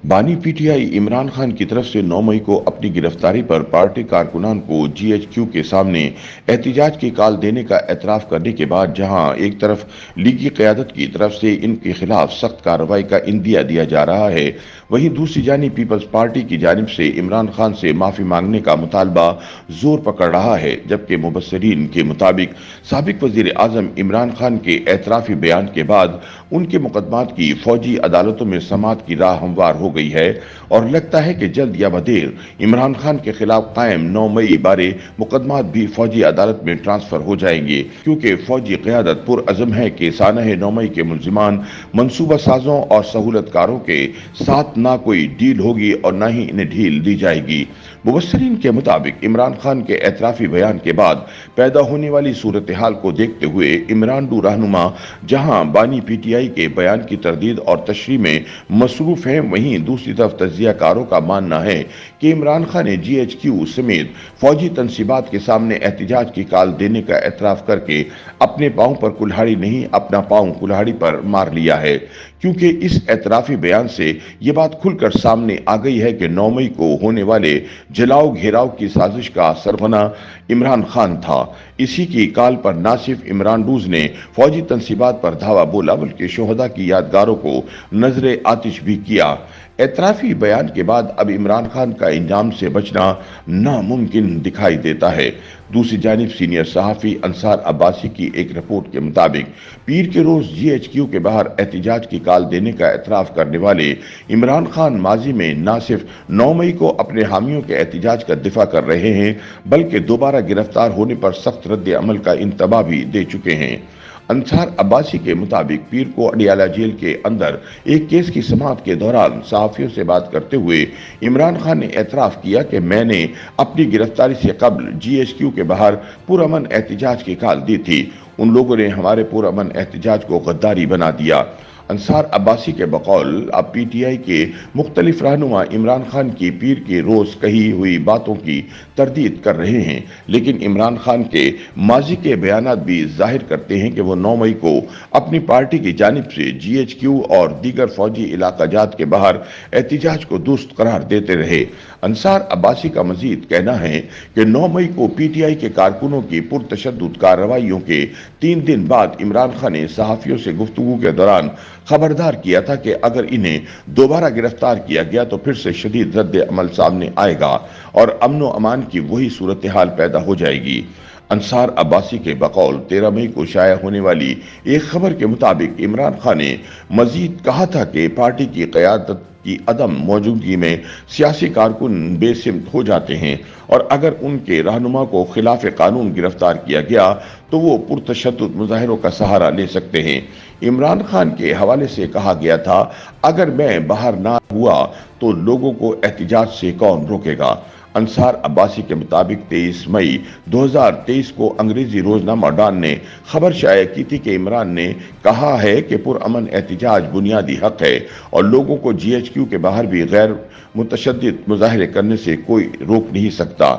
बानी पीटीआई इमरान खान की तरफ से 9 मई को अपनी गिरफ्तारी पर पार्टी कारकुनान को जीएचक्यू के सामने एहतिजाज की कॉल देने का एतराफ करने के बाद जहां एक तरफ लीगी क़यादत की तरफ से इनके खिलाफ सख्त कार्रवाई का इंदिया दिया जा रहा है, वहीं दूसरी जानिब पीपल्स पार्टी की जानिब से इमरान खान से माफी मांगने का मुतालबा जोर पकड़ रहा है। जबकि मुबस्सिरीन के मुताबिक साबिक वजीर आजम इमरान खान के एतराफी बयान के बाद उनके मुकदमात की फौजी अदालतों में समाअत की राह हमवार हो गई है और लगता है कि जल्द या बदेर इमरान खान के खिलाफ कायम 9 मई बारे मुकदमात भी फौजी अदालत में ट्रांसफर हो जाएंगे, क्योंकि फौजी क़यादत पुरअज़म है कि सानह 9 मई के मुल्जिमान मनसूबा साजों और सहूलतकारों के साथ ना कोई डील होगी और ना ही इन्हें ढील दी जाएगी। मुबस्सिरीन के मुताबिक इमरान खान के एतराफी बयान के बाद पैदा होने वाली सूरत हाल को देखते हुए इमरान डू रहनुमा जहां बानी पीटीआई के बयान की तरदीद और तशरीह में मसरूफ हैं, वहीं दूसरी तरफ तज्जियाकारों का मानना है कि इमरान खान ने जीएचक्यू समेत फौजी तनसीबात के सामने एहतिजाज की कॉल देने का एतराफ करके अपने पांव पर कुल्हाड़ी नहीं, अपना पांव कुल्हाड़ी पर मार लिया है, क्योंकि इस एतराफी बयान से ये बात खुलकर सामने आ गई है कि 9 मई को होने वाले जलाओ घेराव की साजिश का सरगना इमरान खान था। इसी की कॉल पर न सिर्फ इमरान डूज ने फौजी तनसीबात पर धावा बोला, बल्कि शोहदा की यादगारों को नजरे आतिश भी किया। एतराफी बयान के बाद अब इमरान खान का इंजाम से बचना नामुमकिन दिखाई देता है। दूसरी जानिब सीनियर सहाफ़ी अंसार अब्बासी की एक रिपोर्ट के मुताबिक पीर के रोज जीएचक्यू के बाहर एहतिजाज की कॉल देने का एतराफ करने वाले इमरान खान माजी में न सिर्फ 9 मई को अपने हामियों के एहतिजाज का दिफा कर रहे हैं, बल्कि दोबारा गिरफ्तार होने पर सख्त रद्द अमल का इंतबा भी दे चुके हैं। अंसार अब्बासी के मुताबिक पीर को अडियाला जेल के अंदर एक केस की समाअत के दौरान सहाफियों से बात करते हुए इमरान खान ने एतराफ किया कि मैंने अपनी गिरफ्तारी से कबल जीएचक्यू के बाहर पुरअमन एहतिजाज की कॉल दी थी। उन लोगों ने हमारे पुरअमन एहतिजाज को गद्दारी बना दिया। अंसार अब्बासी के बकौल अब पीटीआई के मुख्तलिफ रहनुमा इमरान खान की पीर के रोज कही हुई बातों की तरदीद कर रहे हैं, लेकिन इमरान खान के माजी के बयानात भी जाहिर करते हैं कि वो 9 मई को अपनी पार्टी की जानिब से जीएचक्यू और दीगर फौजी इलाकाजात के बाहर एहतिजाज को दुरुस्त करार देते रहे। अंसार अब्बासी का मजीद कहना है कि 9 मई को पीटीआई के कारकुनों की पुरतशद्दुद कार्रवाइयों के 3 दिन बाद इमरान खान ने सहाफियों से गुफ्तगू के दौरान खबरदार किया था कि अगर इन्हें दोबारा गिरफ्तार किया गया तो फिर से शदीद रद्द अमल सामने आएगा और अमन व अमान की वही सूरत हाल पैदा हो जाएगी। अंसार अब्बासी के बकौल 13 मई को शाया होने वाली एक खबर के मुताबिक इमरान खान ने मजीद कहा था कि पार्टी की क़यादत की अदम मौजूदगी में सियासी कारकुन बेसिमत हो जाते हैं और अगर उनके रहनुमा को खिलाफ कानून गिरफ्तार किया गया तो वो पुरतशद्दुद मुजाहिरों का सहारा ले सकते हैं। इमरान खान के हवाले से कहा गया था, अगर मैं बाहर ना हुआ तो लोगों को एहतिजाज से कौन रोकेगा। अंसार अब्बासी के मुताबिक 23 मई 2023 को अंग्रेजी रोजनामा डॉन ने खबर शाया की थी कि इमरान ने कहा है कि पुरअमन एहतिजाज बुनियादी हक है और लोगों को जीएचक्यू के बाहर भी गैर मुतशद्दिद मुजाहरे करने से कोई रोक नहीं सकता।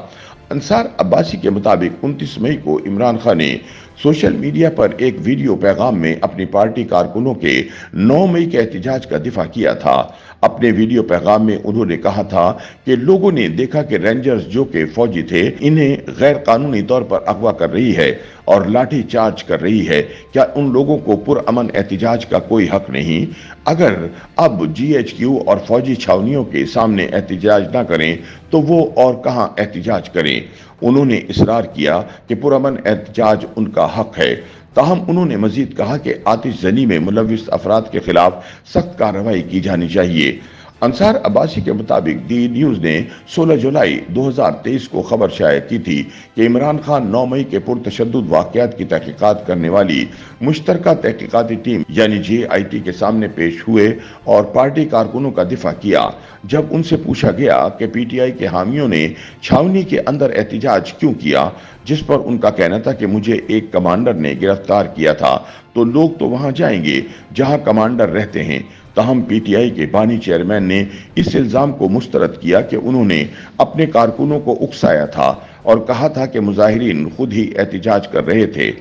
अंसार अब्बासी के मुताबिक 29 मई को इमरान खान ने सोशल मीडिया पर एक वीडियो पैगाम में अपनी पार्टी कारकुनों के 9 मई के एहतिजाज का दिफा किया था। अपने वीडियो पैगाम में उन्होंने कहा था कि लोगों ने देखा कि रेंजर्स जो के फौजी थे इन्हें गैर कानूनी तौर पर अगवा कर रही है और लाठी चार्ज कर रही है। क्या उन लोगों को पुरअमन एहतिजाज का कोई हक नहीं? अगर अब जीएचक्यू और फौजी छावनियों के सामने एहतिजाज ना करें तो वो और कहां एहतिजाज करें? उन्होंने इसरार किया कि पुरअमन एहतिजाज उनका हक है। ताहम उन्होंने मजीद कहा कि आतिशजनी में मुलविस अफराद के खिलाफ सख्त कार्रवाई की जानी चाहिए। अंसार अब्बासी के मुताबिक दी न्यूज ने 16 जुलाई 2023 को खबर शाया की थी कि इमरान खान 9 मई के पुरतशद्दुद वाक़यात की तहकीकात करने वाली मुश्तरका तहकीकाती टीम यानी JIT के सामने पेश हुए और पार्टी कारकुनों का दिफा किया। जब उनसे पूछा गया कि पीटीआई के हामियों ने छावनी के अंदर एहतिजाज क्यों किया, जिस पर उनका कहना था कि मुझे एक कमांडर ने गिरफ्तार किया था, तो लोग तो वहां जाएंगे जहां कमांडर रहते हैं। ताहम पीटीआई के बानी चेयरमैन ने इस इल्जाम को मुस्तरद किया कि उन्होंने अपने कारकुनों को उकसाया था और कहा था कि मुजाहिरीन खुद ही एहतिजाज कर रहे थे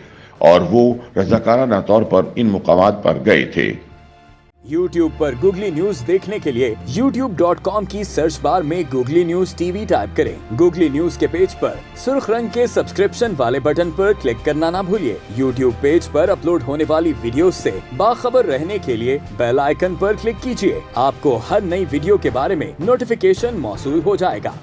और वो रज़ाकाराना तौर पर इन मुकामात पर गए थे। YouTube पर गूगली न्यूज देखने के लिए youtube.com की सर्च बार में गूगली न्यूज टीवी टाइप करें। गूगली न्यूज के पेज पर सुर्ख रंग के सब्सक्रिप्शन वाले बटन पर क्लिक करना ना भूलिए। YouTube पेज पर अपलोड होने वाली वीडियोस से बाखबर रहने के लिए बेल आइकन पर क्लिक कीजिए। आपको हर नई वीडियो के बारे में नोटिफिकेशन मौसूल हो जाएगा।